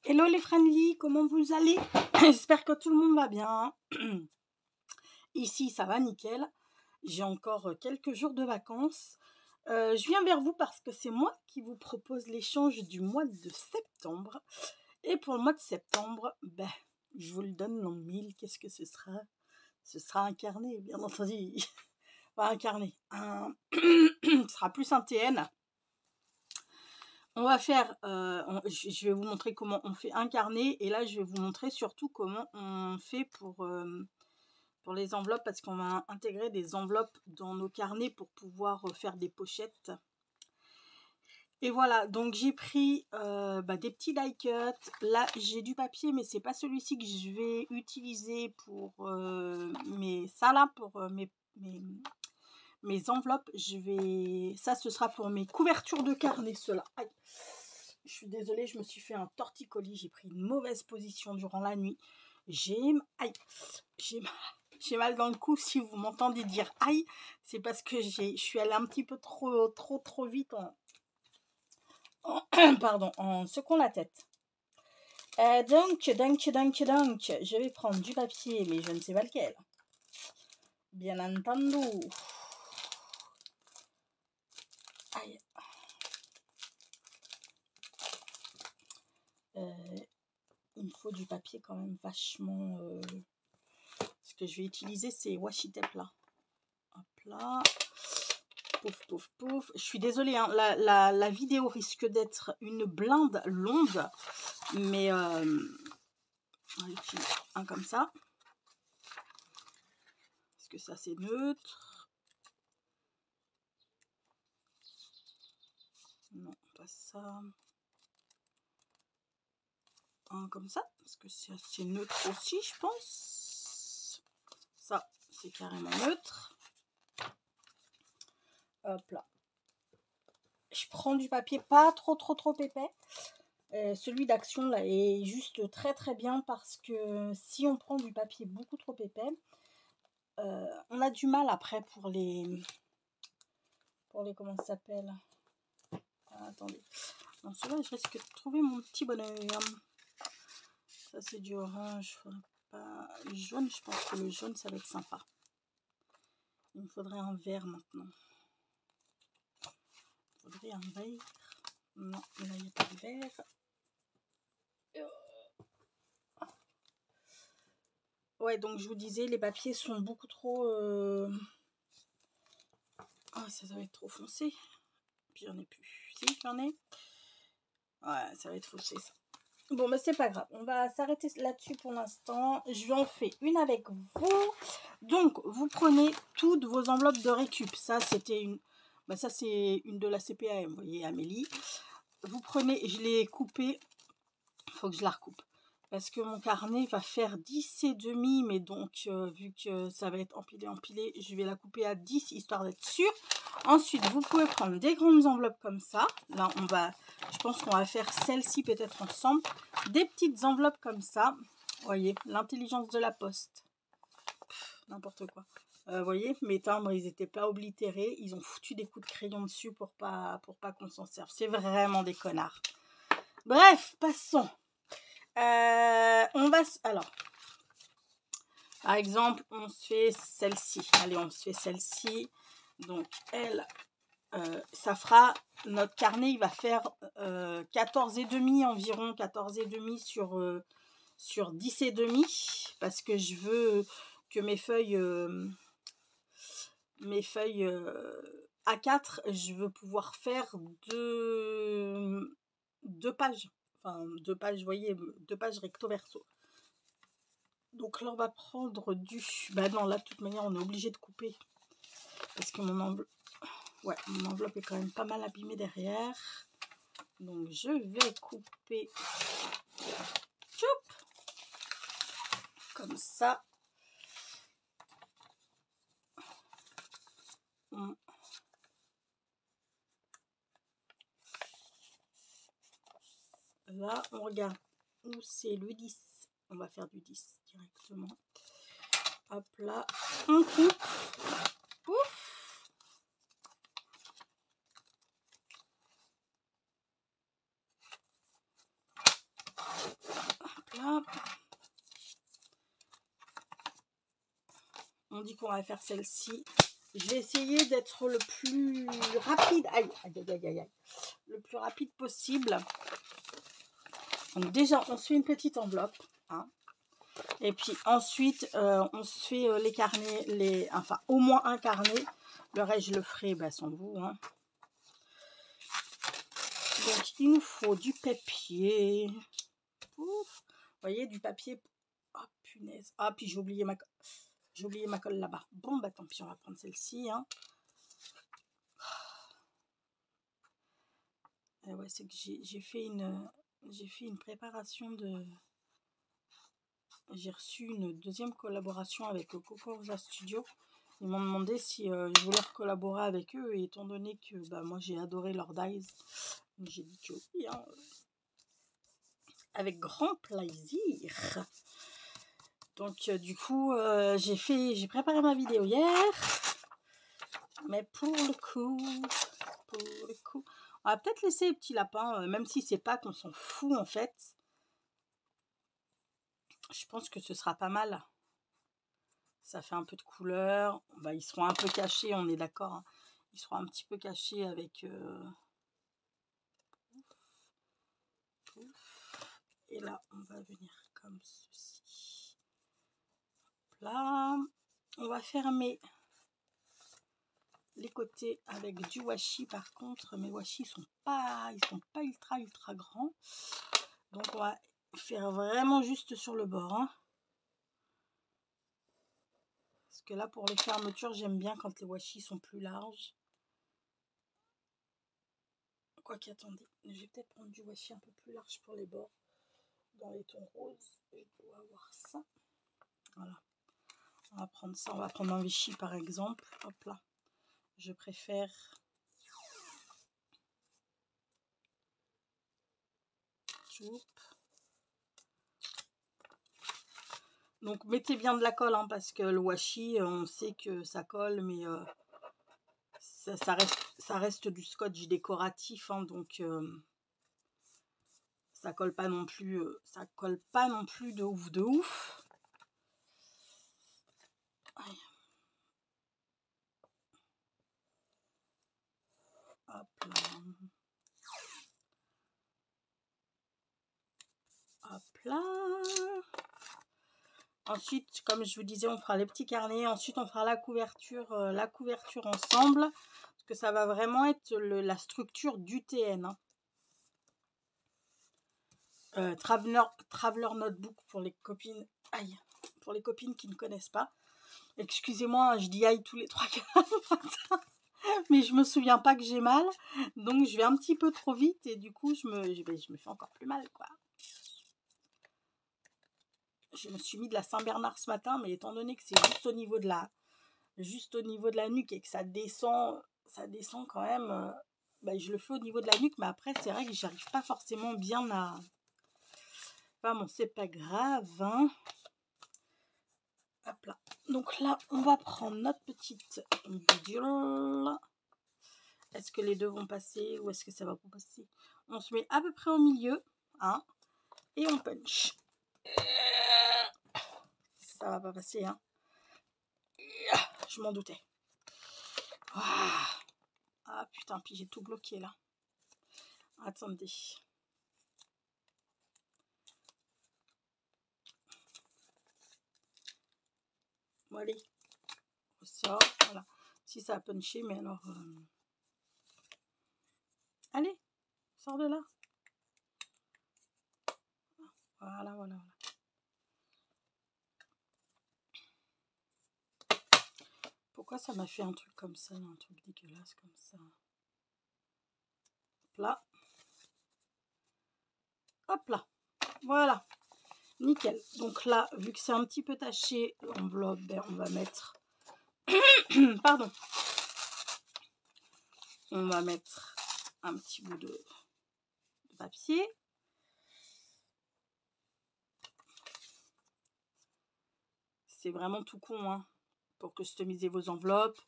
Hello les friendly, comment vous allez? J'espère que tout le monde va bien. Ici, ça va nickel. J'ai encore quelques jours de vacances. Je viens vers vous parce que c'est moi qui vous propose l'échange du mois de septembre. Et pour le mois de septembre, je vous le donne en mille. Qu'est-ce que ce sera? Ce sera un carnet, bien entendu. Pas un carnet. Ce sera plus un TN. On va faire, je vais vous montrer comment on fait un carnet et là je vais vous montrer surtout comment on fait pour les enveloppes parce qu'on va intégrer des enveloppes dans nos carnets pour pouvoir faire des pochettes. Et voilà, donc j'ai pris des petits die cuts. Là j'ai du papier mais c'est pas celui-ci que je vais utiliser pour mes enveloppes. Ça ce sera pour mes couvertures de carnet, ceux-là. Aïe. Je suis désolée, je me suis fait un torticolis. J'ai pris une mauvaise position durant la nuit. J'ai mal dans le cou. Si vous m'entendez dire aïe, c'est parce que je suis allée un petit peu trop vite en secouant la tête. Donc, je vais prendre du papier, mais je ne sais pas lequel. Bien entendu. Aïe. Il me faut du papier quand même vachement. Ce que je vais utiliser, c'est washi tape là. Hop là. Pouf, pouf, pouf. Je suis désolée, hein, la vidéo risque d'être une blinde longue. Mais on va utiliser un comme ça. Parce que ça, c'est neutre. Non, pas ça. Un comme ça. Parce que c'est assez neutre aussi, je pense. Ça, c'est carrément neutre. Hop là. Je prends du papier pas trop épais. Celui d'Action là est juste très bien parce que si on prend du papier beaucoup trop épais, on a du mal après pour les comment ça s'appelle. Attendez. Dans celui-là, je risque de trouver mon petit bonhomme. Ça c'est du orange. Pas jaune. Je pense que le jaune ça va être sympa. Il me faudrait un vert maintenant. Il faudrait un vert. Non, là il n'y a pas de vert. Ouais, donc je vous disais, les papiers sont beaucoup trop... Oh, ça va être trop foncé. Puis j'en ai plus. Si, j'en ai. Ouais, ça va être foncé, ça. Bon, mais c'est pas grave. On va s'arrêter là-dessus pour l'instant. Je vais en faire une avec vous. Donc, vous prenez toutes vos enveloppes de récup. Ça, c'était une... ça, c'est une de la CPAM. Vous voyez, Amélie. Vous prenez... Je l'ai coupée. Il faut que je la recoupe. Parce que mon carnet va faire 10 et demi, mais donc vu que ça va être empilé, je vais la couper à 10 histoire d'être sûre. Ensuite, vous pouvez prendre des grandes enveloppes comme ça. Là, je pense qu'on va faire celle-ci peut-être ensemble. Des petites enveloppes comme ça. Vous voyez, l'intelligence de la poste. N'importe quoi. Vous voyez, mes timbres, ils n'étaient pas oblitérés. Ils ont foutu des coups de crayon dessus pour pas qu'on s'en serve. C'est vraiment des connards. Bref, passons. On va... Alors, par exemple, on se fait celle-ci. Allez, on se fait celle-ci. Donc, elle, ça fera... Notre carnet, il va faire 14 et demi environ. 14 et demi sur 10 et demi. Parce que je veux que mes feuilles... A4, je veux pouvoir faire deux pages. Enfin, 2 pages, vous voyez, 2 pages recto verso. Donc là, on va prendre du... non, là, de toute manière, on est obligé de couper. Parce que mon enveloppe est quand même pas mal abîmée derrière. Donc, je vais couper. Choup, comme ça. Là, on regarde où c'est le 10. On va faire du 10 directement. Hop là, on coupe. Pouf. dit qu'on va faire celle-ci. Je vais essayer d'être le plus rapide. Aïe, aïe, aïe, aïe, aïe. Le plus rapide possible. Donc déjà, on se fait une petite enveloppe. Hein. Et puis ensuite, on se fait les carnets, enfin au moins un carnet. Le reste, je le ferai sans vous. Hein. Donc, il nous faut du papier. Ouf. Vous voyez, du papier. Oh, punaise. Ah, puis j'ai oublié ma colle là-bas. Bon, bah tant pis, on va prendre celle-ci. Hein. Et ouais, c'est que j'ai fait une préparation de... J'ai reçu une deuxième collaboration avec Coco Rosa Studio. Ils m'ont demandé si je voulais collaborer avec eux. Et étant donné que moi, j'ai adoré leur dies, j'ai dit que oui. Hein. Avec grand plaisir. Donc du coup j'ai préparé ma vidéo hier, mais pour le coup on va peut-être laisser les petits lapins, même si c'est pas qu'on s'en fout en fait. Je pense que ce sera pas mal. Ça fait un peu de couleur. Ils seront un peu cachés, on est d'accord. Hein. Ils seront un petit peu cachés avec et là on va venir comme ceci. Là on va fermer les côtés avec du washi. Par contre mes washi sont pas ultra grands, donc on va faire vraiment juste sur le bord. Hein. Parce que là pour les fermetures j'aime bien quand les washi sont plus larges. Quoique attendez, je vais peut-être prendre du washi un peu plus large pour les bords. Dans les tons roses, je dois avoir ça. Voilà, on va prendre ça, on va prendre un Vichy par exemple. Hop là, je préfère donc mettez bien de la colle, hein, parce que le washi on sait que ça colle, mais ça reste du scotch décoratif, hein, donc ça colle pas non plus de ouf. Aïe. Hop là. Hop là. Ensuite, comme je vous disais, on fera les petits carnets. Ensuite, on fera la couverture ensemble. Parce que ça va vraiment être la structure du TN. Hein. Traveler Notebook pour les copines. Aïe, pour les copines qui ne connaissent pas. Excusez-moi, je dis aïe tous les 3-4 matins. Mais je me souviens pas que j'ai mal. Donc, je vais un petit peu trop vite. Et du coup, je me fais encore plus mal, quoi. Je me suis mis de la Saint-Bernard ce matin, mais étant donné que c'est juste au niveau de la nuque et que ça descend quand même, je le fais au niveau de la nuque, mais après c'est vrai que j'arrive pas forcément bien à... Enfin bon, c'est pas grave, hein. Hop là. Donc là, on va prendre notre petite bidule. Est-ce que les deux vont passer ou est-ce que ça va pas passer? On se met à peu près au milieu, hein, et on punch. Ça va pas passer, hein. Je m'en doutais. Ah putain, puis j'ai tout bloqué là. Attendez. Bon, allez. On sort. Voilà. Si ça a punché, mais alors... Allez, sors de là. Voilà, voilà, voilà. Pourquoi ça m'a fait un truc comme ça, un truc dégueulasse comme ça? Hop là. Hop là. Voilà. Nickel. Donc là, vu que c'est un petit peu taché, l'enveloppe, on va mettre... Pardon. On va mettre un petit bout de papier. C'est vraiment tout con, hein, pour customiser vos enveloppes.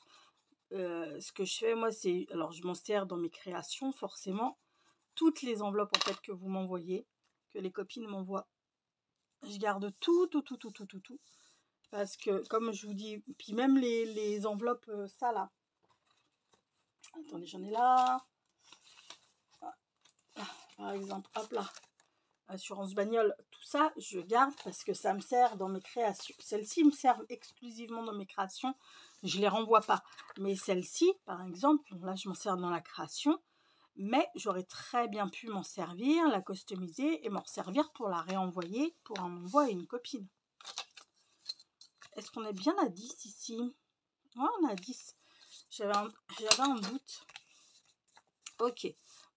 Ce que je fais, moi, c'est... Alors, je m'en sers dans mes créations, forcément. Toutes les enveloppes, en fait, que vous m'envoyez, que les copines m'envoient. Je garde tout. Parce que, comme je vous dis, puis même les enveloppes, ça là. Attendez, j'en ai là. Par exemple, hop là. Assurance bagnole, tout ça, je garde parce que ça me sert dans mes créations. Celles-ci me servent exclusivement dans mes créations. Je ne les renvoie pas. Mais celle-ci, par exemple, là, je m'en sers dans la création. Mais j'aurais très bien pu m'en servir, la customiser et m'en servir pour la réenvoyer pour un envoi à une copine. Est-ce qu'on est bien à 10 ici? Ouais, on est à 10. J'avais un doute. Ok.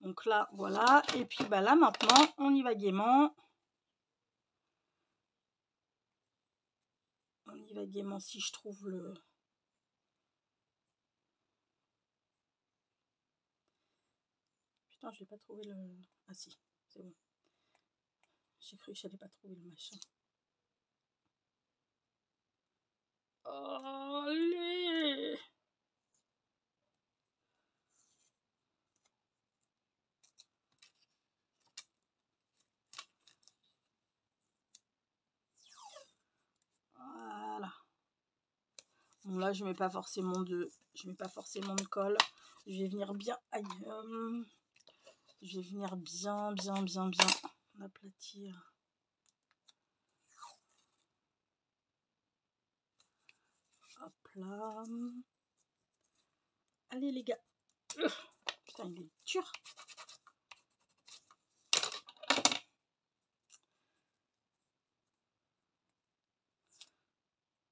Donc là, voilà. Et puis bah là, maintenant, on y va gaiement. On y va gaiement si je trouve le... Putain, je n'ai pas trouvé le... Ah si, c'est bon. J'ai cru que je n'allais pas trouver le machin. Oh, allez! Voilà. Bon, là, je mets pas forcément de colle. Je vais venir bien... Aïe, je vais venir bien aplatir. Hop là. Allez les gars. Putain, il est dur.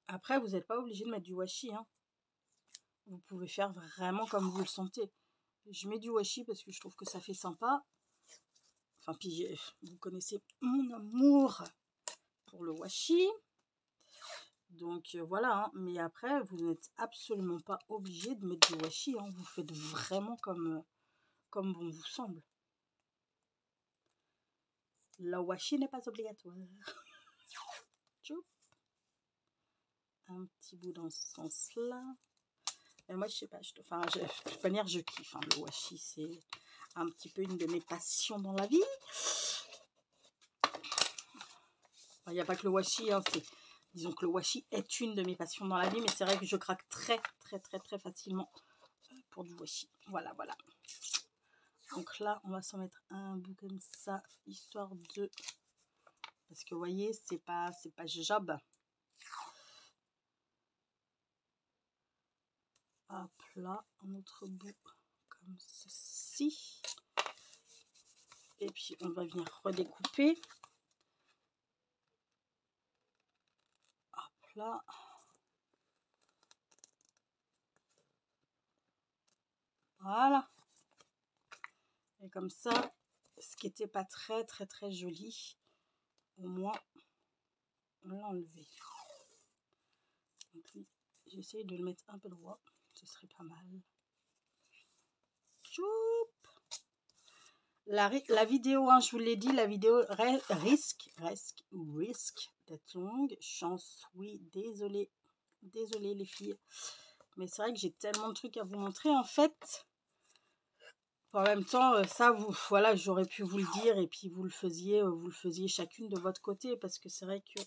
Après, vous n'êtes pas obligé de mettre du washi, hein. Vous pouvez faire vraiment comme vous le sentez. Je mets du washi parce que je trouve que ça fait sympa. Enfin, puis vous connaissez mon amour pour le washi. Donc voilà, hein. Mais après, vous n'êtes absolument pas obligé de mettre du washi, hein. Vous faites vraiment comme bon vous semble. Le washi n'est pas obligatoire. Un petit bout dans ce sens-là. Mais moi, je sais pas, de toute manière, je kiffe. Hein. Le washi, c'est un petit peu une de mes passions dans la vie. Il n'y a pas que le washi, hein, disons que le washi est une de mes passions dans la vie, mais c'est vrai que je craque très facilement pour du washi. Voilà. Donc là, on va s'en mettre un bout comme ça, histoire de... Parce que vous voyez, c'est pas job. Hop là, un autre bout comme ceci. Et puis, on va venir redécouper. Hop là. Voilà. Et comme ça, ce qui n'était pas très joli, au moins, on l'a enlevé. Donc, j'essaye de le mettre un peu droit. Ce serait pas mal. Choup! La vidéo, hein, je vous l'ai dit, la vidéo risque d'être longue. Chance, oui, désolée les filles. Mais c'est vrai que j'ai tellement de trucs à vous montrer en fait. En même temps, ça, voilà, j'aurais pu vous le dire et puis vous le faisiez chacune de votre côté parce que c'est vrai que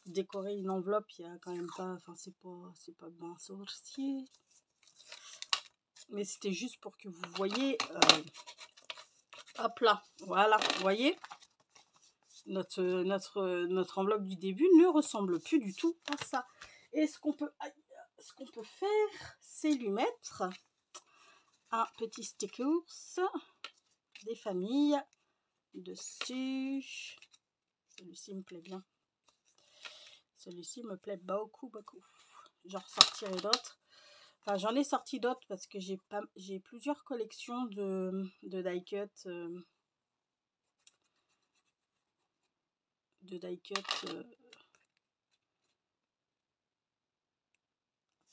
décorer une enveloppe, il y a quand même pas, enfin c'est pas bien sorcier. Mais c'était juste pour que vous voyez, hop là, voilà, vous voyez, notre enveloppe du début ne ressemble plus du tout à ça. Et ce qu'on peut faire, c'est lui mettre un petit stickers des familles dessus. Celui-ci me plaît bien. Celui-ci me plaît beaucoup. J'en ressortirai d'autres. Enfin, j'en ai sorti d'autres parce que j'ai plusieurs collections de die-cut.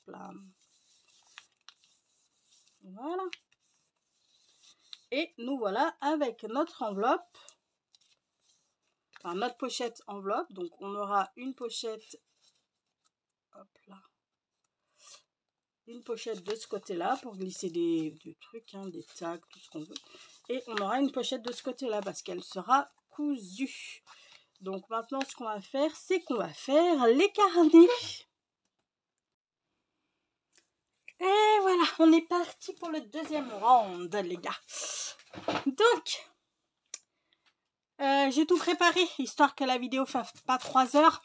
Voilà. Et nous voilà avec notre enveloppe. Enfin, notre pochette enveloppe. Donc, on aura une pochette. Hop là. Une pochette de ce côté-là pour glisser des trucs, hein, des tags, tout ce qu'on veut. Et on aura une pochette de ce côté-là parce qu'elle sera cousue. Donc maintenant, ce qu'on va faire, c'est qu'on va faire les carnets. Et voilà, on est parti pour le deuxième round, les gars. Donc, j'ai tout préparé, histoire que la vidéo fasse pas 3 heures.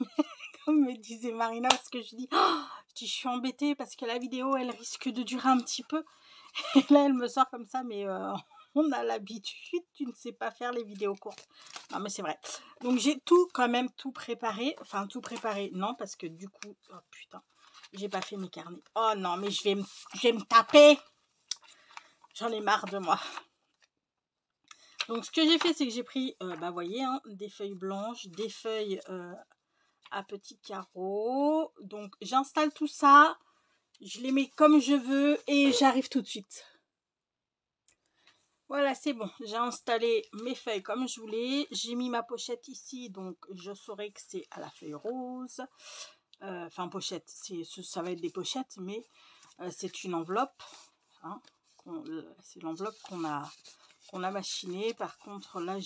Comme me disait Marina, parce que je dis, oh, je suis embêtée parce que la vidéo, elle risque de durer un petit peu. Et là, elle me sort comme ça, mais on a l'habitude, tu ne sais pas faire les vidéos courtes. Non, mais c'est vrai. Donc, j'ai quand même tout préparé. Enfin, tout préparé, non, parce que du coup, oh putain, j'ai pas fait mes carnets. Oh non, mais je vais me taper. J'en ai marre de moi. Donc, ce que j'ai fait, c'est que j'ai pris, vous voyez, hein, des feuilles blanches, des feuilles à petits carreaux. Donc, j'installe tout ça. Je les mets comme je veux et j'arrive tout de suite. Voilà, c'est bon. J'ai installé mes feuilles comme je voulais. J'ai mis ma pochette ici, donc je saurai que c'est à la feuille rose. Enfin, pochette, ça va être des pochettes, mais c'est une enveloppe. Hein, c'est l'enveloppe qu'on a machinée. Par contre, là,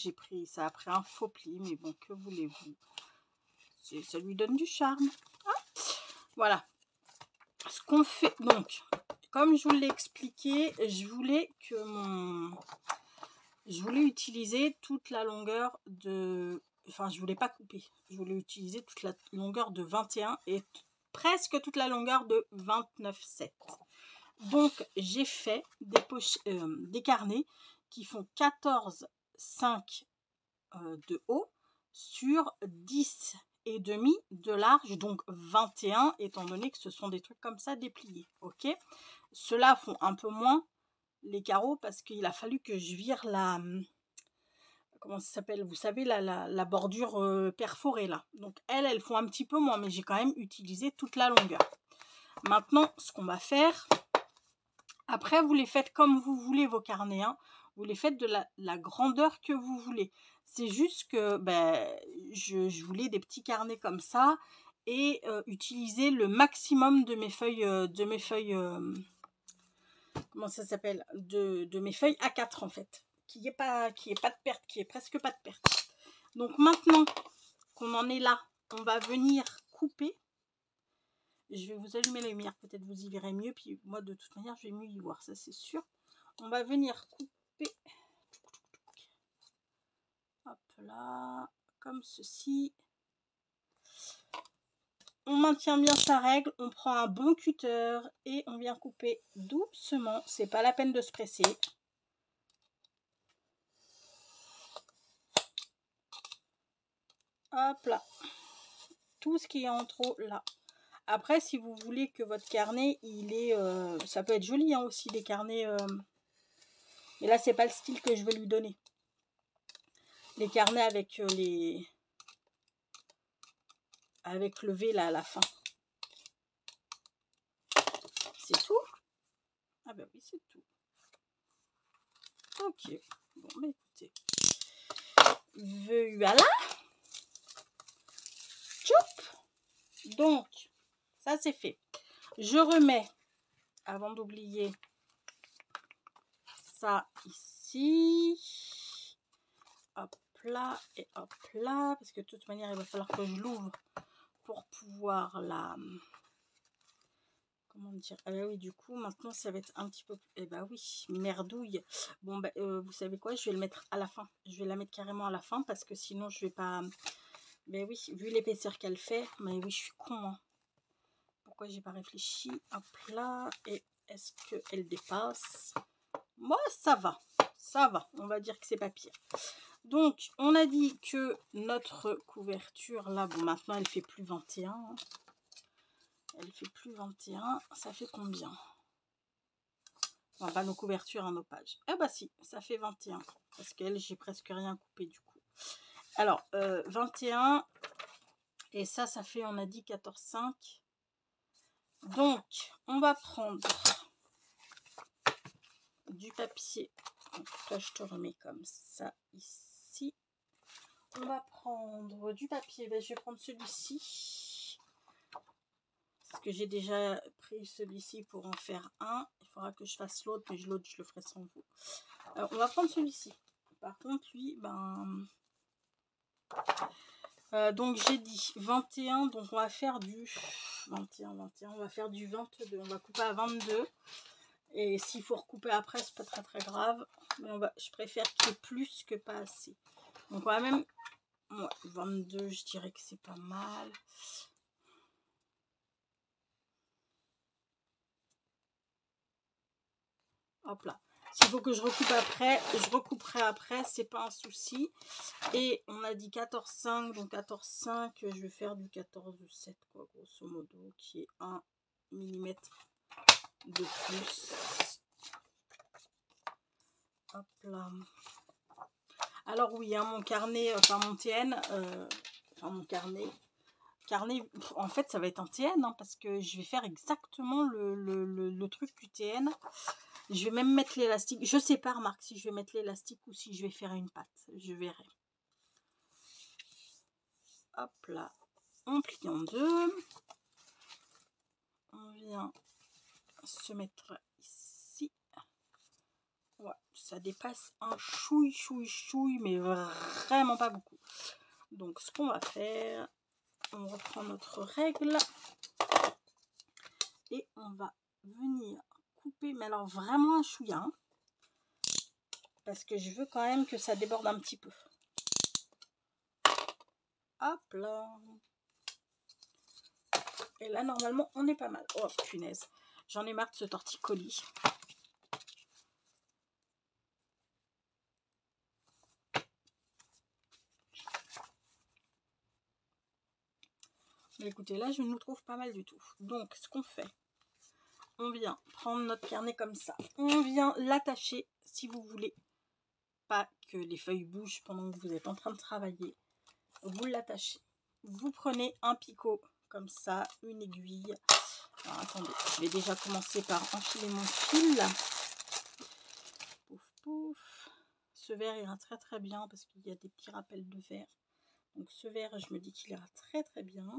ça a pris un faux pli, mais bon, que voulez-vous? Ça lui donne du charme. Hein, voilà. Ce qu'on fait, donc, comme je vous l'ai expliqué, je voulais utiliser toute la longueur de... Enfin, je voulais pas couper. Je voulais utiliser toute la longueur de 21 et presque toute la longueur de 29,7. Donc, j'ai fait des carnets qui font 14,5 de haut sur 10 et demi de large, donc 21, étant donné que ce sont des trucs comme ça dépliés. Ok, ceux-là font un peu moins les carreaux parce qu'il a fallu que je vire la... Comment ça s'appelle? Vous savez, la bordure perforée là. Donc elles font un petit peu moins, mais j'ai quand même utilisé toute la longueur. Maintenant, ce qu'on va faire... Après, vous les faites comme vous voulez vos carnets. Hein. Vous les faites de la grandeur que vous voulez. C'est juste que je voulais des petits carnets comme ça et utiliser le maximum de mes feuilles, comment ça s'appelle, de mes feuilles A4 en fait, qui est pas de perte, qui est presque pas de perte. Donc maintenant qu'on en est là, on va venir couper. Je vais vous allumer la lumière, peut-être vous y verrez mieux, puis moi de toute manière je vais mieux y voir, ça c'est sûr. On va venir couper, hop là, comme ceci. On maintient bien sa règle, on prend un bon cutter et on vient couper doucement, c'est pas la peine de se presser. Hop là, tout ce qui est en trop là. Après, si vous voulez que votre carnet, il est... ça peut être joli hein, aussi, des carnets... mais là, c'est pas le style que je vais lui donner. Les carnets avec avec le V là à la fin. C'est tout? Ah ben oui, c'est tout. Ok. Bon, bah écoutez. Voilà. Tchoup. Donc, ça c'est fait. Je remets, avant d'oublier, ça ici. Hop là et hop là. Parce que de toute manière, il va falloir que je l'ouvre pour pouvoir la... Comment dire? Ah bah oui, du coup, maintenant, ça va être un petit peu... Eh bah oui, merdouille. Bon, bah, vous savez quoi? Je vais le mettre à la fin. Je vais la mettre carrément à la fin parce que sinon, je vais pas... Ben oui, vu l'épaisseur qu'elle fait, mais oui, je suis con. Hein. Pourquoi j'ai pas réfléchi? Hop là. Et est-ce qu'elle dépasse? Moi, ça va. Ça va. On va dire que c'est pas pire. Donc, on a dit que notre couverture, là, bon, maintenant, elle fait plus 21. Hein. Elle fait plus 21. Ça fait combien? Enfin, pas nos couvertures, hein, nos pages. Eh bah si, ça fait 21. Parce qu'elle, j'ai presque rien coupé du coup. Alors, 21... Et ça fait, on a dit 14,5. Donc, on va prendre du papier. Donc, toi, je te remets comme ça ici. On va prendre du papier. Ben, je vais prendre celui-ci. Parce que j'ai déjà pris celui-ci pour en faire un. Il faudra que je fasse l'autre, mais l'autre, je le ferai sans vous. Alors, on va prendre celui-ci. Par contre, lui, ben... Donc j'ai dit 21, donc on va faire du 21, on va faire du 22, on va couper à 22. Et s'il faut recouper après, c'est pas très grave. Mais je préfère qu'il y ait plus que pas assez. Donc on va même... Ouais, 22, je dirais que c'est pas mal. Hop là. S'il faut que je recoupe après, je recouperai après, c'est pas un souci. Et on a dit 14,5, donc 14,5, je vais faire du 14,7 quoi, grosso modo, qui est 1 mm de plus. Hop là. Alors oui, hein, mon carnet, enfin mon TN, enfin mon carnet, en fait ça va être un TN, hein, parce que je vais faire exactement le truc du TN. Je vais même mettre l'élastique. Je sais pas, remarque, si je vais mettre l'élastique ou si je vais faire une patte. Je verrai. Hop là. On plie en deux. On vient se mettre ici. Ouais, ça dépasse un chouille, mais vraiment pas beaucoup. Donc ce qu'on va faire, on reprend notre règle. Et on va venir couper, mais alors vraiment un chouïa, hein, parce que je veux quand même que ça déborde un petit peu. Hop là. Et là normalement on est pas mal. Oh punaise, j'en ai marre de ce torticolis. Mais écoutez, là je ne nous trouve pas mal du tout. Donc ce qu'on fait, on vient prendre notre carnet comme ça, on vient l'attacher, si vous voulez pas que les feuilles bougent pendant que vous êtes en train de travailler, vous l'attachez. Vous prenez un picot comme ça, une aiguille. Alors, attendez, je vais déjà commencer par enfiler mon fil. Pouf pouf. Ce verre ira très bien parce qu'il y a des petits rappels de verre. Donc ce verre, je me dis qu'il ira très bien.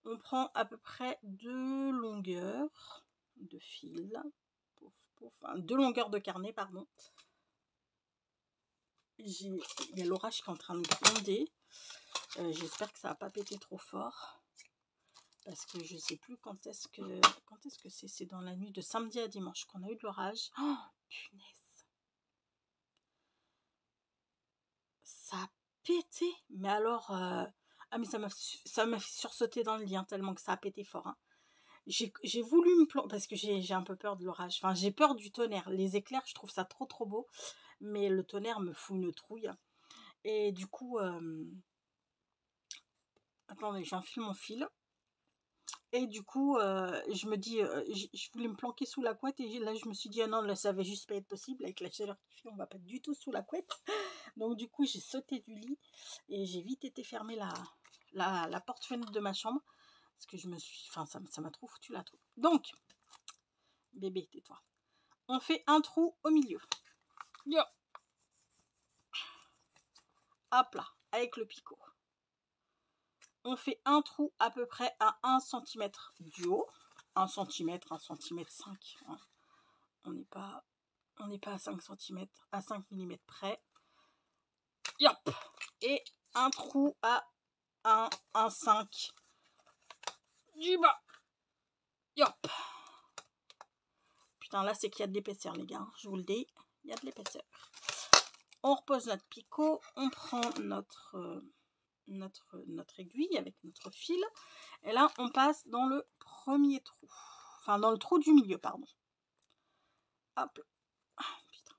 On prend à peu près 2 longueurs de fil. Pouf pouf. Enfin, 2 longueurs de carnet, pardon. Il y a l'orage qui est en train de gronder. J'espère que ça va pas péter trop fort. Parce que je sais plus quand est-ce que c'est dans la nuit de samedi à dimanche qu'on a eu de l'orage. Oh, punaise. Ça a pété. Mais alors... Ah mais ça m'a fait sursauter dans le lit, hein, tellement que ça a pété fort. Hein. J'ai voulu me planter, parce que j'ai un peu peur de l'orage. Enfin, j'ai peur du tonnerre. Les éclairs, je trouve ça trop beau. Mais le tonnerre me fout une trouille. Et du coup... Attendez, j'enfile mon fil. Et du coup, je me dis, je voulais me planquer sous la couette et là, je me suis dit, ah non, là, ça va juste pas être possible. Avec la chaleur qui fait, on va pas du tout sous la couette. Donc, du coup, j'ai sauté du lit et j'ai vite été fermer la porte-fenêtre de ma chambre. Parce que je me suis... Enfin, ça m'a trop foutu la troupe. Donc, bébé, tais-toi. On fait un trou au milieu. Yo. Hop là, avec le picot. On fait un trou à peu près à 1 cm du haut. 1 cm, 1 cm 5. Hein. On n'est pas à 5 cm, à 5 mm près. Yop. Et un trou à 1,5 du bas. Yop. Putain, là, c'est qu'il y a de l'épaisseur, les gars. Je vous le dis, il y a de l'épaisseur. On repose notre picot. On prend notre aiguille avec notre fil. Et là, on passe dans le premier trou. Enfin, dans le trou du milieu, pardon. Hop. Ah, putain.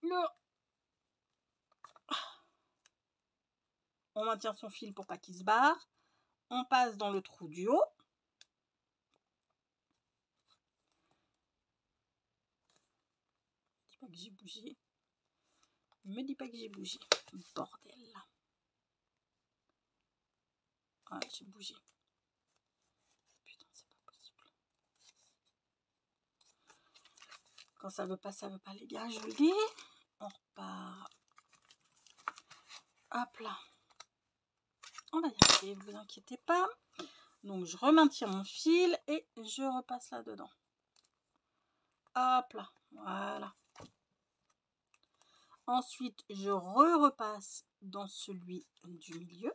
Là. On maintient son fil pour pas qu'il se barre. On passe dans le trou du haut. Dis pas que j'ai bougé. Me dis pas que j'ai bougé. Bordel. Ouais, j'ai bougé. Putain, c'est pas possible. Quand ça veut pas, les gars, je vous le dis. On repart. Hop là. On va y arriver, vous inquiétez pas. Donc, je remaintiens mon fil et je repasse là-dedans. Hop là. Voilà. Ensuite, je repasse dans celui du milieu.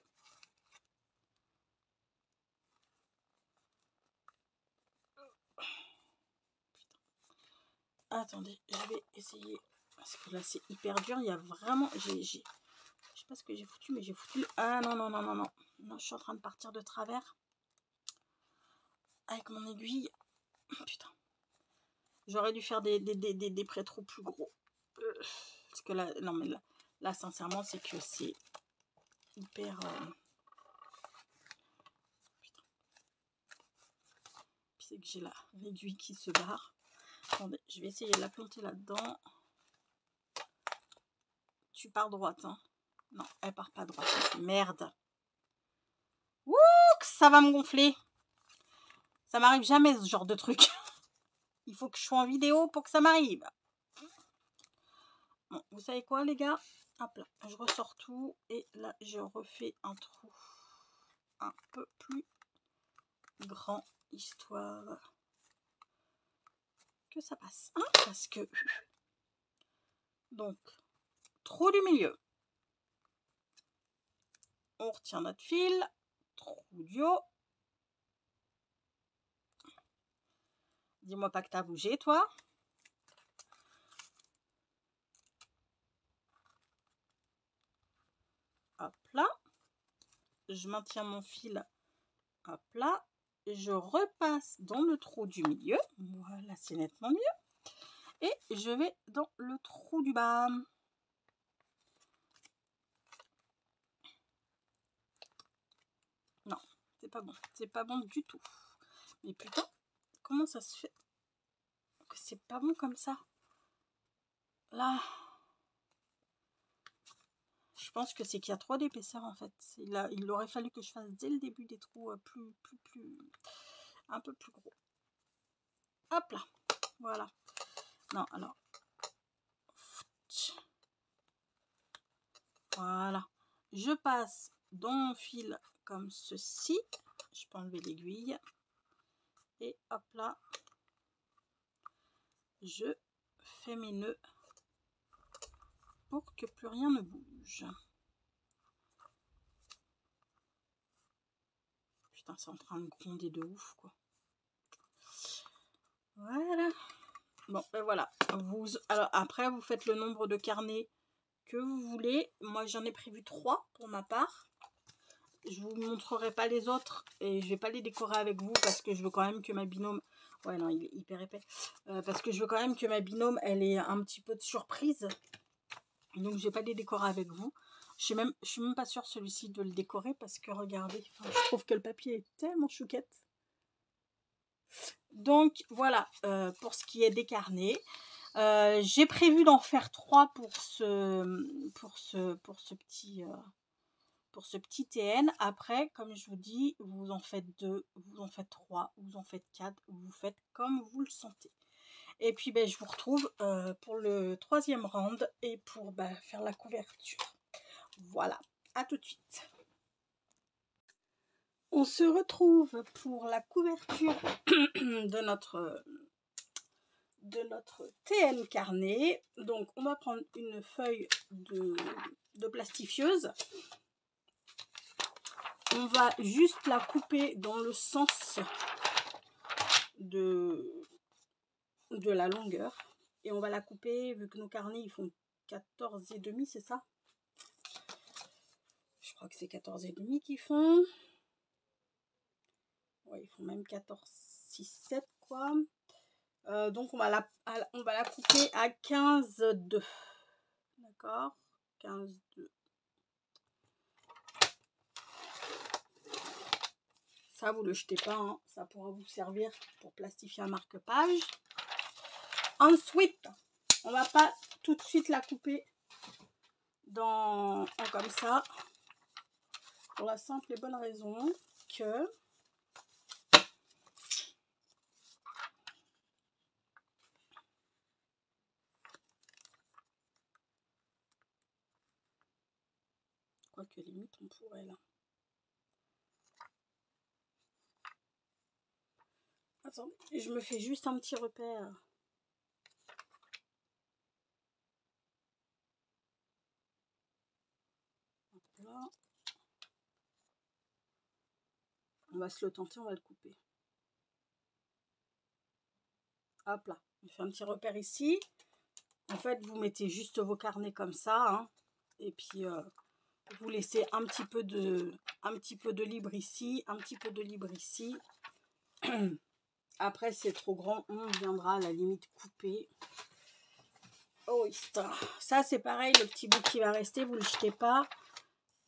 Attendez, je vais essayer. Parce que là, c'est hyper dur. Il y a vraiment... Je sais pas ce que j'ai foutu, mais j'ai foutu... Ah non, non, non, non, non. Non, je suis en train de partir de travers. Avec mon aiguille. Putain. J'aurais dû faire des pré-trous plus gros. Parce que là, non, mais là sincèrement, c'est que c'est hyper... Putain. Puis c'est que j'ai l'aiguille qui se barre. Attendez, je vais essayer de la planter là-dedans. Tu pars droite, hein. Non, elle part pas droite. Merde. Ouh, ça va me gonfler. Ça m'arrive jamais ce genre de truc. Il faut que je sois en vidéo pour que ça m'arrive. Bon, vous savez quoi les gars? Hop là, je ressors tout. Et là, je refais un trou un peu plus grand. Histoire que ça passe. Hein, parce que... Donc, trou du milieu. On retient notre fil. Trou du haut. Dis-moi pas que t'as bougé, toi. Hop là. Je maintiens mon fil. Hop là. Je repasse dans le trou du milieu. Voilà, c'est nettement mieux. Et je vais dans le trou du bas. Non, c'est pas bon. C'est pas bon du tout. Mais putain, comment ça se fait que c'est pas bon comme ça? Là, je pense que c'est qu'il y a trop d'épaisseur en fait. Il aurait fallu que je fasse dès le début des trous un peu plus gros. Hop là, voilà. Non, alors. Voilà. Je passe dans mon fil comme ceci. Je peux enlever l'aiguille. Et hop là. Je fais mes nœuds pour que plus rien ne bouge. Putain, c'est en train de gronder de ouf, quoi. Voilà. Bon, ben voilà. Alors après, vous faites le nombre de carnets que vous voulez. Moi, j'en ai prévu 3 pour ma part. Je vous montrerai pas les autres et je vais pas les décorer avec vous parce que je veux quand même que ma binôme... Ouais, non, il est hyper épais. Parce que je veux quand même que ma binôme, elle ait un petit peu de surprise. Donc, je vais pas les décorer avec vous. Je suis même pas sûre celui-ci de le décorer parce que regardez, je trouve que le papier est tellement chouquette. Donc, voilà, pour ce qui est des carnets. J'ai prévu d'en faire 3 pour ce petit TN. Après, comme je vous dis, vous en faites 2, vous en faites 3, vous en faites 4, vous faites comme vous le sentez. Et puis, ben, je vous retrouve pour le 3e round et pour faire la couverture. Voilà, à tout de suite. On se retrouve pour la couverture de notre TN carnet. Donc, on va prendre une feuille de plastifieuse. On va juste la couper dans le sens de la longueur. Et on va la couper, vu que nos carnets, ils font 14,5, c'est ça? Je crois que c'est 14,5 qu'ils font. Ouais, ils font même 14,6,7 quoi. Donc, on va la couper à 15,2. D'accord? 15,2. Ça, vous le jetez pas, hein. Ça pourra vous servir pour plastifier un marque-page. Ensuite, on va pas tout de suite la couper comme ça. Pour la simple et bonne raison que... Quoique limite, on pourrait là. Attendez, je me fais juste un petit repère. Voilà. On va se le tenter, on va le couper. Hop là, on fait un petit repère ici. En fait, vous mettez juste vos carnets comme ça, hein, et puis vous laissez un petit peu de libre ici, un petit peu de libre ici. Après, c'est trop grand, on viendra à la limite couper. Oh, ça c'est pareil, le petit bout qui va rester, vous ne le jetez pas,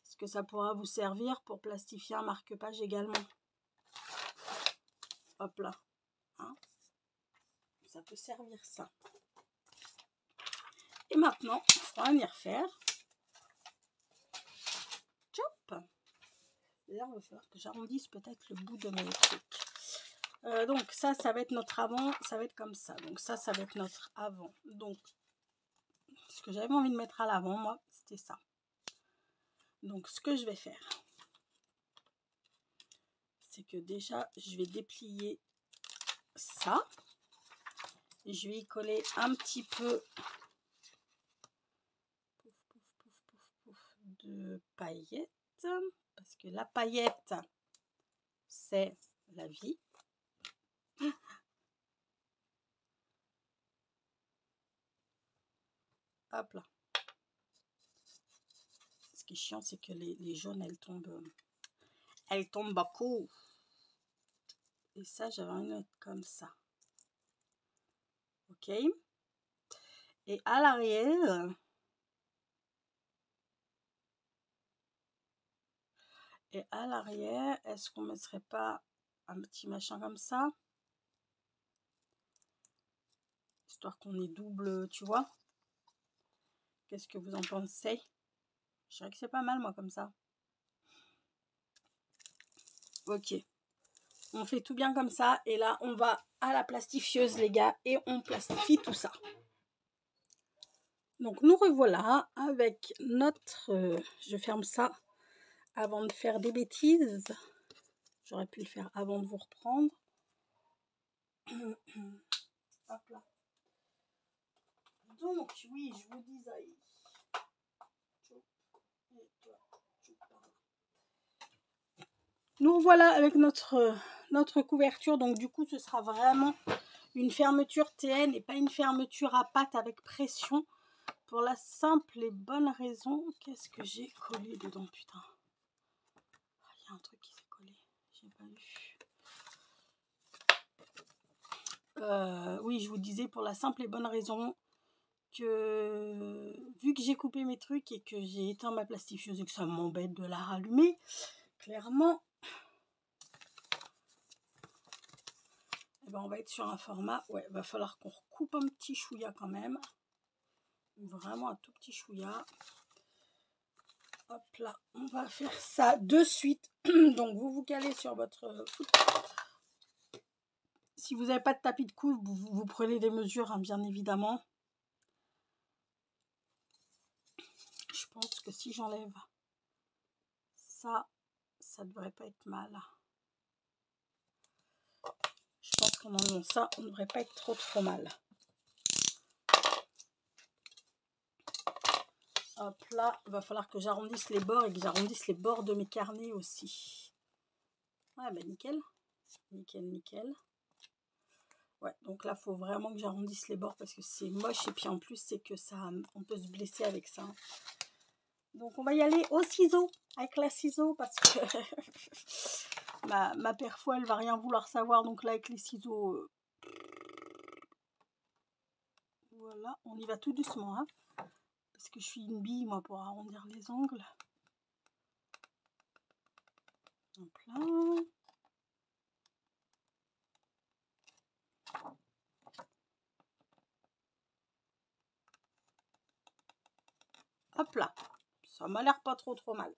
parce que ça pourra vous servir pour plastifier un marque-page également. Hop là, hein, ça peut servir ça. Et maintenant, on va venir faire. Chop. Là, il va falloir que j'arrondisse peut-être le bout de mes trucs. Donc ça va être notre avant, ça va être comme ça. Donc ça va être notre avant. Donc, ce que j'avais envie de mettre à l'avant, moi, c'était ça. Donc, ce que je vais faire, c'est que déjà, je vais déplier ça. Et je vais y coller un petit peu de paillettes. Parce que la paillette, c'est la vie. Hop là. Ce qui est chiant, c'est que les jaunes, elles tombent beaucoup. Et ça, j'avais envie de mettre comme ça. Ok. Et à l'arrière, est-ce qu'on ne mettrait pas un petit machin comme ça? Histoire qu'on ait double, tu vois. Qu'est-ce que vous en pensez? Je dirais que c'est pas mal, moi, comme ça. Ok. On fait tout bien comme ça. Et là, on va à la plastifieuse, les gars. Et on plastifie tout ça. Donc, nous revoilà avec notre... je ferme ça avant de faire des bêtises. J'aurais pu le faire avant de vous reprendre. Hop là. Donc, oui, je vous disais... Nous voilà avec notre couverture. Donc, du coup, ce sera vraiment une fermeture TN et pas une fermeture à pâte avec pression. Pour la simple et bonne raison... Qu'est-ce que j'ai collé dedans, putain? Il y a un truc qui s'est collé. J'ai pas vu. Oui, je vous disais pour la simple et bonne raison que vu que j'ai coupé mes trucs et que j'ai éteint ma plastifieuse et que ça m'embête de la rallumer, clairement, eh ben on va être sur un format, ouais, va falloir qu'on recoupe un petit chouïa quand même, vraiment un tout petit chouïa. Hop là, on va faire ça de suite. Donc vous calez sur votre foot. Si vous n'avez pas de tapis de couve, vous prenez des mesures, hein, bien évidemment. Je pense que si j'enlève ça, ça devrait pas être mal. Je pense qu'en enlevant ça, on ne devrait pas être trop mal. Hop là, il va falloir que j'arrondisse les bords et que j'arrondisse les bords de mes carnets aussi. Ouais, bah nickel. Nickel. Ouais, donc là, il faut vraiment que j'arrondisse les bords parce que c'est moche. Et puis en plus, c'est que ça, on peut se blesser avec ça. Donc on va y aller au ciseau, avec la ciseau, parce que ma perfo, elle va rien vouloir savoir. Donc là, avec les ciseaux, voilà, on y va tout doucement, hein, parce que je suis une bille, moi, pour arrondir les angles. Hop là. Hop là. Ça m'a l'air pas trop mal.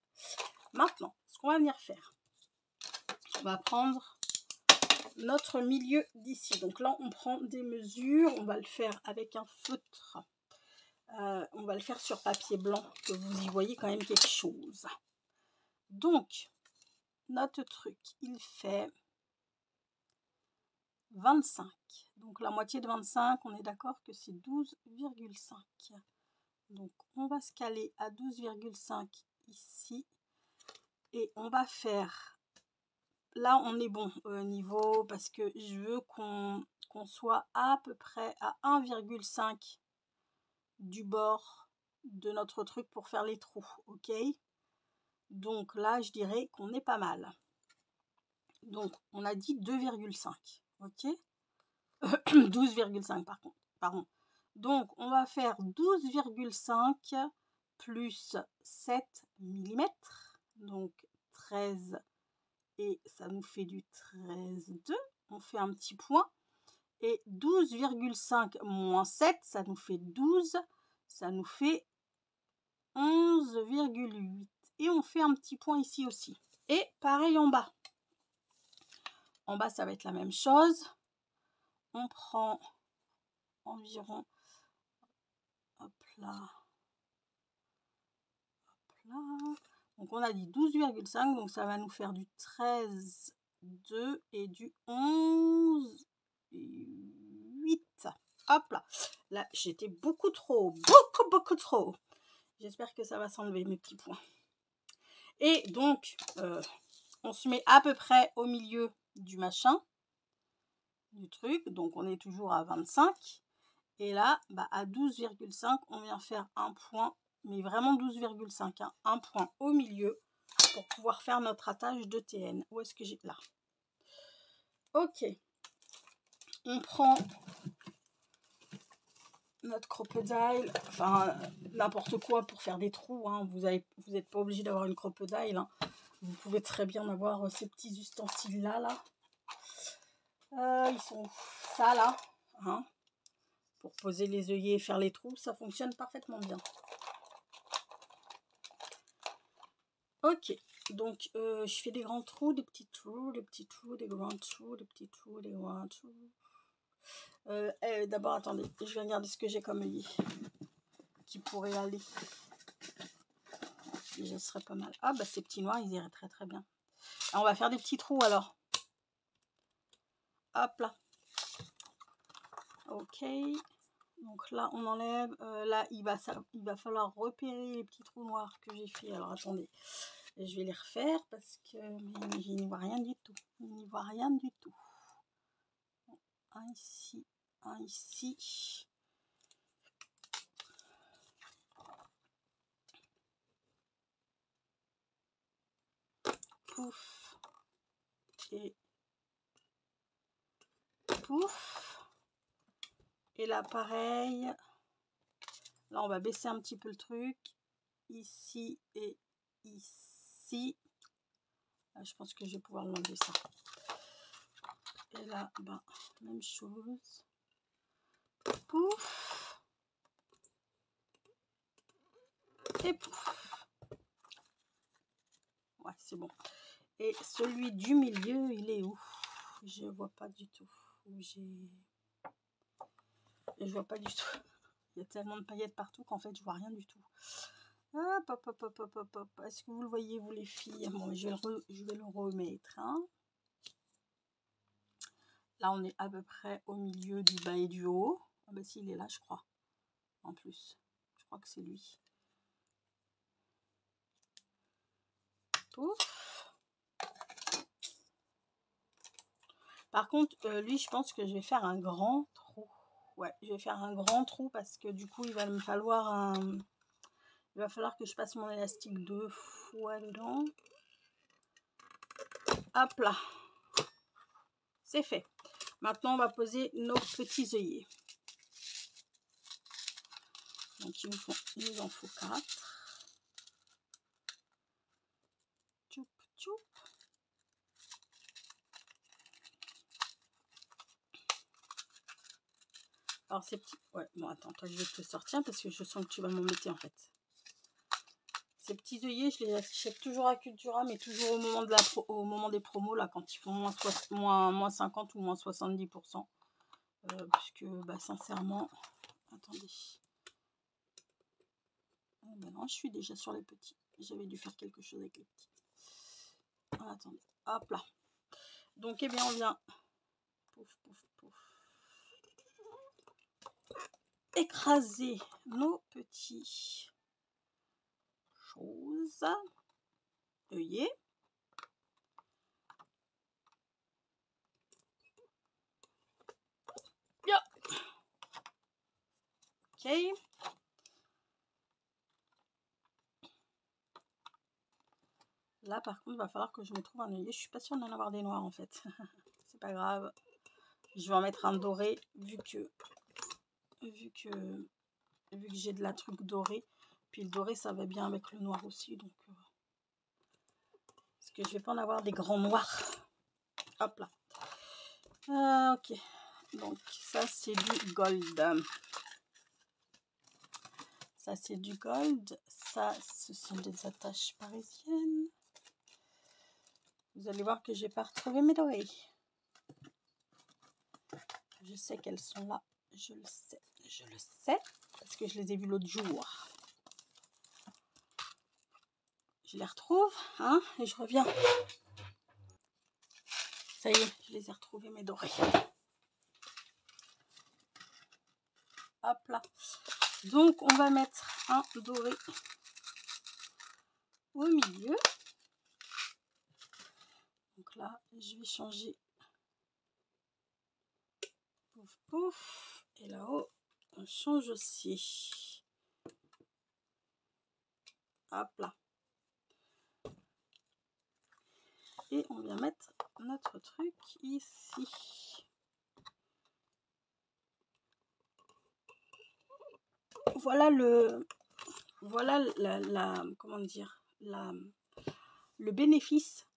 Maintenant, ce qu'on va venir faire, on va prendre notre milieu d'ici. Donc là, on prend des mesures. On va le faire avec un feutre. On va le faire sur papier blanc, que vous y voyez quand même quelque chose. Donc, notre truc, il fait 25. Donc, la moitié de 25, on est d'accord que c'est 12,5. Donc, on va se caler à 12,5 ici. ici. Et on va faire, là on est bon niveau, parce que je veux qu'on soit à peu près à 1,5 du bord de notre truc pour faire les trous, ok? Donc là je dirais qu'on est pas mal. Donc on a dit 2,5, ok? 12,5 par contre, pardon. Donc on va faire 12,5 plus 7 mm, donc 13, et ça nous fait du 13,2. On fait un petit point. Et 12,5 moins 7, ça nous fait 12. Ça nous fait 11,8. Et on fait un petit point ici aussi. Et pareil en bas. En bas, ça va être la même chose. On prend environ, hop là, hop là. Donc on a dit 12,5, donc ça va nous faire du 13,2 et du 11,8. Hop là. Là, j'étais beaucoup trop, beaucoup trop. J'espère que ça va s'enlever mes petits points. Et donc, on se met à peu près au milieu du machin, du truc. Donc, on est toujours à 25. Et là, bah, à 12,5, on vient faire un point, mais vraiment 12,5, hein, un point au milieu pour pouvoir faire notre attache de TN. Où est-ce que j'ai là? Ok. On prend notre crocodile, enfin n'importe quoi pour faire des trous, hein. Vous n'êtes pas obligé d'avoir une crocodile, hein. Vous pouvez très bien avoir ces petits ustensiles là. Ils sont ça là, hein, pour poser les œillets et faire les trous, ça fonctionne parfaitement bien. Ok, donc je fais des grands trous, des petits trous, des petits trous, des grands trous, des petits trous, des grands trous. D'abord, attendez, je vais regarder ce que j'ai comme œillet qui pourrait aller. Déjà, ce serait pas mal. Ah, bah ces petits noirs, ils iraient très très bien. Alors, on va faire des petits trous alors. Hop là. Ok. Donc là, on enlève. Là, il va falloir repérer les petits trous noirs que j'ai fait. Alors, attendez. Je vais les refaire parce que je n'y vois rien du tout. Je n'y vois rien du tout. Un ici. Un ici. Pouf. Et pouf. Et là, pareil. Là, on va baisser un petit peu le truc. Ici et ici. Là, je pense que je vais pouvoir l'enlever ça. Et là, ben, même chose. Pouf. Et pouf. Ouais, c'est bon. Et celui du milieu, il est où? Je vois pas du tout. Je vois pas du tout. Il y a tellement de paillettes partout qu'en fait, je vois rien du tout. Hop, hop, hop, hop, hop, hop, hop. Est-ce que vous le voyez, vous les filles? Bon, je vais le remettre. Hein. Là, on est à peu près au milieu du bas et du haut. Ah bah si, il est là, je crois. En plus, je crois que c'est lui. Pouf. Par contre, lui, je pense que je vais faire un grand trou. Ouais, je vais faire un grand trou parce que du coup, il va me falloir un... Il va falloir que je passe mon élastique 2 fois dedans. Hop là. C'est fait. Maintenant, on va poser nos petits œillets. Donc, il nous en faut 4. Tchoup, tchoup. Alors, ces petits... Ouais, bon, attends, toi, je vais te sortir parce que je sens que tu vas m'embêter, en fait. Ces petits œillets, je les achète toujours à Cultura, mais toujours au moment des promos, là, quand ils font moins 50 ou moins 70%. Puisque, bah, sincèrement... Attendez. Ben non, je suis déjà sur les petits. J'avais dû faire quelque chose avec les petits. Ah, attendez. Hop là. Donc, eh bien, on vient... Pouf, pouf, pouf. Écraser nos petits choses. œillet. Bien. Ok. Là, par contre, il va falloir que je me trouve un œillet. Je suis pas sûre d'en avoir des noirs, en fait. C'est pas grave. Je vais en mettre un doré, vu que j'ai de la truc dorée. Puis le doré, ça va bien avec le noir aussi. Donc, parce que je vais pas en avoir des grands noirs. Hop là. Ok. Donc, ça, c'est du gold. Ça, c'est du gold. Ça, ce sont des attaches parisiennes. Vous allez voir que j'ai pas retrouvé mes dorés. Je sais qu'elles sont là. Je le sais. Je le sais. Parce que je les ai vues l'autre jour. Je les retrouve. Hein, et je reviens. Ça y est, je les ai retrouvés, mes dorés. Hop là. Donc, on va mettre un doré au milieu. Donc là, je vais changer. Pouf, pouf. Et là-haut, on change aussi. Hop là. Et on vient mettre notre truc ici. Voilà comment dire, le bénéfice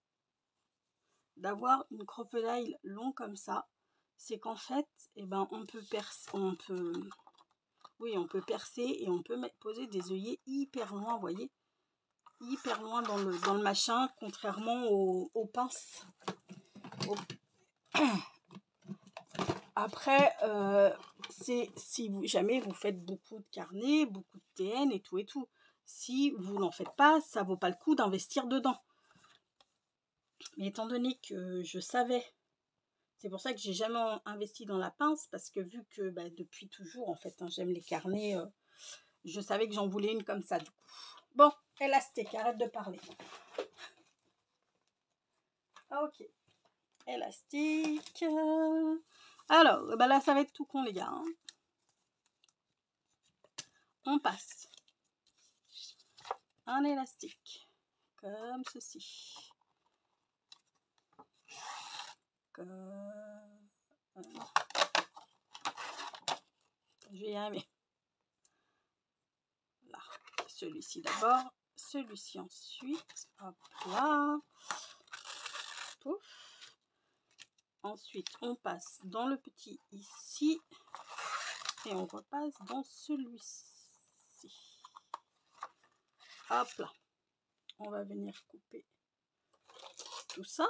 d'avoir une crocodile long comme ça, c'est qu'en fait, eh ben, on peut percer et on peut poser des œillets hyper loin, vous voyez, hyper loin dans le machin, contrairement aux pinces. Après, si jamais vous faites beaucoup de carnets, beaucoup de TN et tout. Si vous n'en faites pas, ça vaut pas le coup d'investir dedans. Mais étant donné que je savais, c'est pour ça que j'ai jamais investi dans la pince, parce que vu que depuis toujours, en fait, hein, j'aime les carnets, je savais que j'en voulais une comme ça, du coup. Bon, élastique, arrête de parler. Ok, élastique. Alors, là, ça va être tout con, les gars. Hein. On passe un élastique, comme ceci. Je vais y arriver. Là, celui-ci d'abord, celui-ci ensuite. Hop là. Pouf. Ensuite, on passe dans le petit ici et on repasse dans celui-ci. Hop là. On va venir couper tout ça.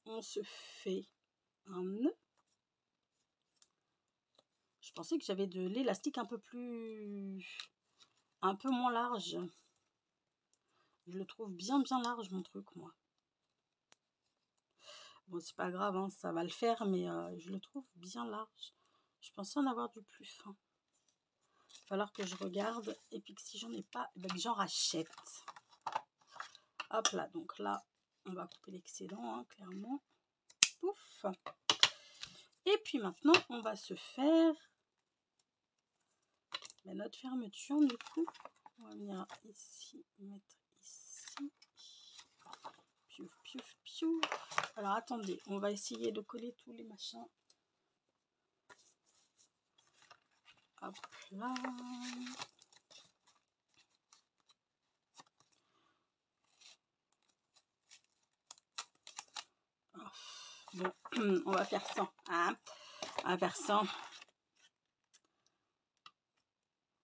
On se fait un nœud. Je pensais que j'avais de l'élastique un peu moins large. Je le trouve bien large, mon truc, moi. Bon, c'est pas grave, hein, ça va le faire, mais je le trouve bien large. Je pensais en avoir du plus fin. Il va falloir que je regarde, et puis que si j'en ai pas, que j'en rachète. Hop là, donc là, on va couper l'excédent, hein, clairement. Pouf. Et puis maintenant, on va se faire notre fermeture, du coup. On va venir ici, mettre ici. Piouf, piouf, piouf. Alors, attendez, on va essayer de coller tous les machins. Hop là. Bon, on va faire 100. Hein, on va faire 100.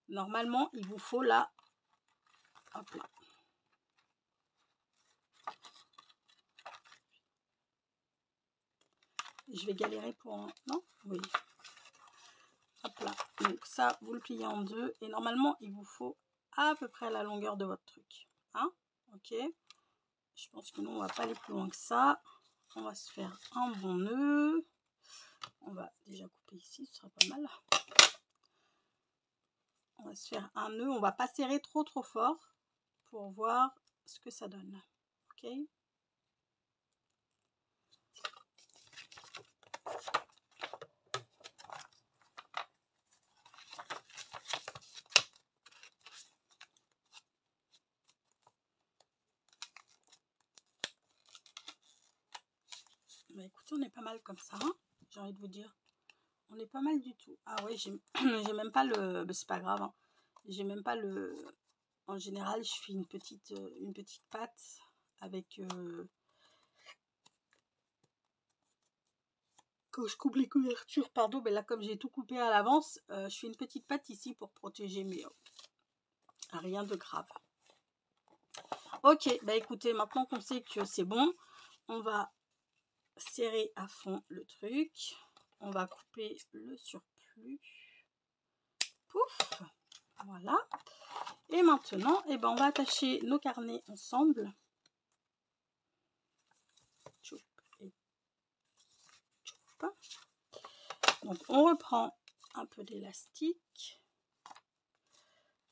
Normalement, il vous faut là. Hop là. Je vais galérer pour un... Non? Oui. Hop là. Donc ça, vous le pliez en deux. Et normalement, il vous faut à peu près la longueur de votre truc. Hein? Ok. Je pense que nous, on va pas aller plus loin que ça. On va se faire un bon nœud. On va déjà couper ici, ce sera pas mal. On va se faire un nœud. On va pas serrer trop fort pour voir ce que ça donne. Ok. Bah écoutez, on est pas mal comme ça, hein, j'ai envie de vous dire. On est pas mal du tout. Ah ouais, j'ai même pas le... Bah, c'est pas grave, hein. J'ai même pas le... En général, je fais une petite pâte avec... Quand je coupe les couvertures, pardon, mais là, comme j'ai tout coupé à l'avance, je fais une petite pâte ici pour protéger, mais rien de grave. Ok, bah écoutez, maintenant qu'on sait que c'est bon, on va serrer à fond le truc. On va couper le surplus. Pouf, voilà. Et maintenant, eh ben, on va attacher nos carnets ensemble. Tchoup et tchoup. Donc, on reprend un peu d'élastique.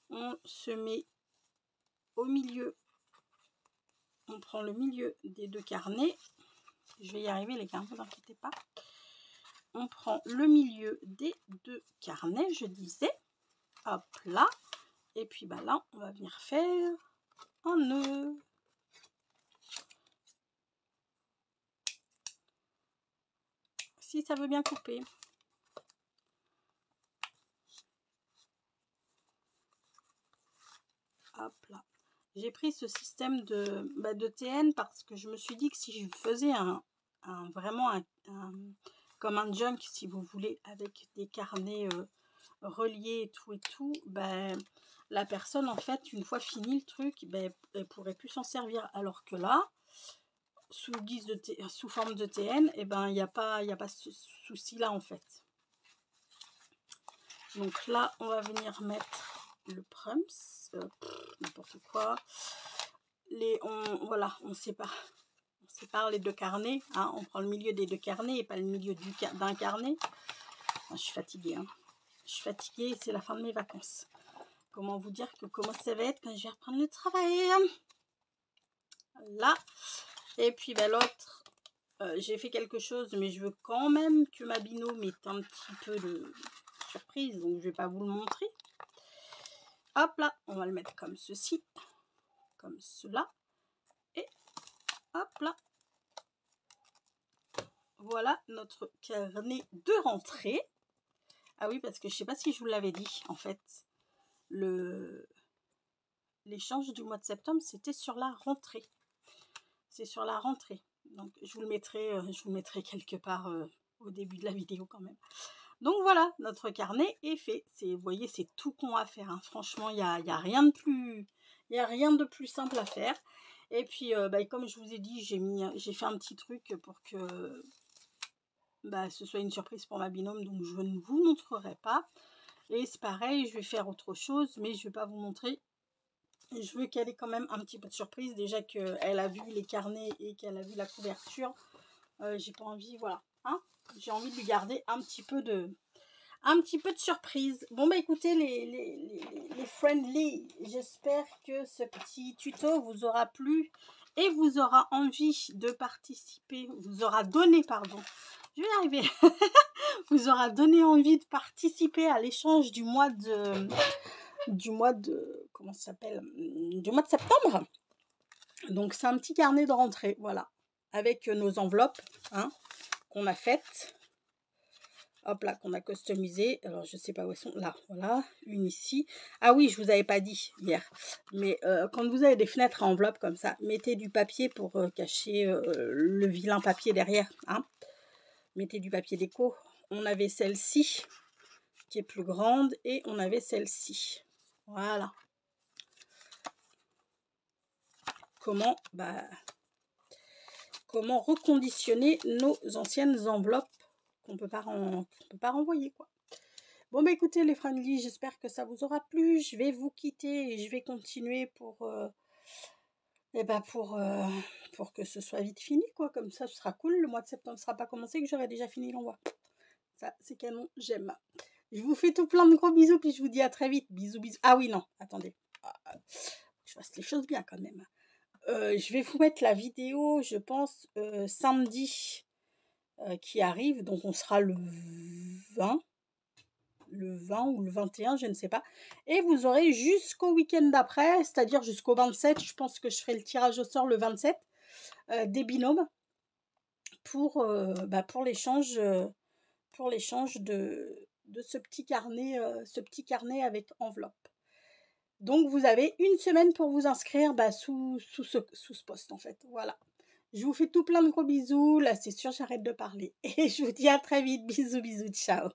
On se met au milieu. On prend le milieu des deux carnets. Je vais y arriver, les gars, ne vous inquiétez pas. On prend le milieu des deux carnets, je disais. Hop là. Et puis bah là, on va venir faire un nœud. Si ça veut bien couper. Hop là. J'ai pris ce système de TN parce que je me suis dit que si je faisais vraiment comme un junk, si vous voulez, avec des carnets reliés et tout, ben, la personne, en fait, une fois fini le truc, ben, elle pourrait plus s'en servir. Alors que là, sous forme de TN, et ben, il n'y a pas ce souci-là, en fait. Donc là, on va venir mettre le prums, n'importe quoi. Voilà, on sépare les deux carnets, hein, on prend le milieu des deux carnets et pas le milieu d'un carnet. Je suis fatiguée, hein. Je suis fatiguée, c'est la fin de mes vacances. Comment vous dire que comment ça va être quand je vais reprendre le travail. Là, et puis ben, l'autre, j'ai fait quelque chose, mais je veux quand même que ma binôme ait un petit peu de surprise, donc je vais pas vous le montrer. Hop là, on va le mettre comme ceci, comme cela, et hop là. Voilà notre carnet de rentrée. Ah oui, parce que je sais pas si je vous l'avais dit, en fait, l'échange du mois de septembre, c'était sur la rentrée. C'est sur la rentrée. Donc, je vous le mettrai quelque part au début de la vidéo quand même. Donc voilà, notre carnet est fait. Vous voyez, c'est tout con à faire, hein. Franchement, il n'y a rien de plus simple à faire. Et puis, bah, comme je vous ai dit, j'ai fait un petit truc pour que bah, ce soit une surprise pour ma binôme. Donc, je ne vous montrerai pas. Et c'est pareil, je vais faire autre chose, mais je ne vais pas vous montrer. Je veux qu'elle ait quand même un petit peu de surprise. Déjà qu'elle a vu les carnets et qu'elle a vu la couverture. J'ai pas envie, voilà. Hein, j'ai envie de lui garder un petit peu de surprise. Bon bah écoutez les friendly, j'espère que ce petit tuto vous aura plu et vous aura envie de participer, vous aura donné, pardon, je vais y arriver, vous aura donné envie de participer à l'échange du mois de comment ça s'appelle, du mois de septembre. Donc c'est un petit carnet de rentrée, voilà, avec nos enveloppes, hein, qu'on a faites. Hop là, qu'on a customisé. Alors, je sais pas où elles sont. Là, voilà. Une ici. Ah oui, je vous avais pas dit hier. Mais quand vous avez des fenêtres à enveloppe comme ça, mettez du papier pour cacher le vilain papier derrière. Hein. Mettez du papier déco. On avait celle-ci, qui est plus grande. Et on avait celle-ci. Voilà. Comment reconditionner nos anciennes enveloppes qu'on peut pas renvoyer, quoi. Bon bah écoutez les friendly, j'espère que ça vous aura plu. Je vais vous quitter et je vais continuer pour Et bah pour que ce soit vite fini, quoi. Comme ça, ce sera cool. Le mois de septembre ne sera pas commencé, que j'aurai déjà fini l'envoi. Ça, c'est canon, j'aime. Je vous fais tout plein de gros bisous, puis je vous dis à très vite. Bisous, bisous. Ah oui, non, attendez. Je fasse les choses bien quand même. Je vais vous mettre la vidéo, je pense, samedi qui arrive. Donc on sera le 20 ou le 21, je ne sais pas. Et vous aurez jusqu'au week-end d'après, c'est-à-dire jusqu'au 27. Je pense que je ferai le tirage au sort le 27 des binômes pour l'échange de ce petit carnet avec enveloppe. Donc vous avez une semaine pour vous inscrire sous ce post en fait. Voilà. Je vous fais tout plein de gros bisous. Là c'est sûr, j'arrête de parler. Et je vous dis à très vite. Bisous, bisous, ciao.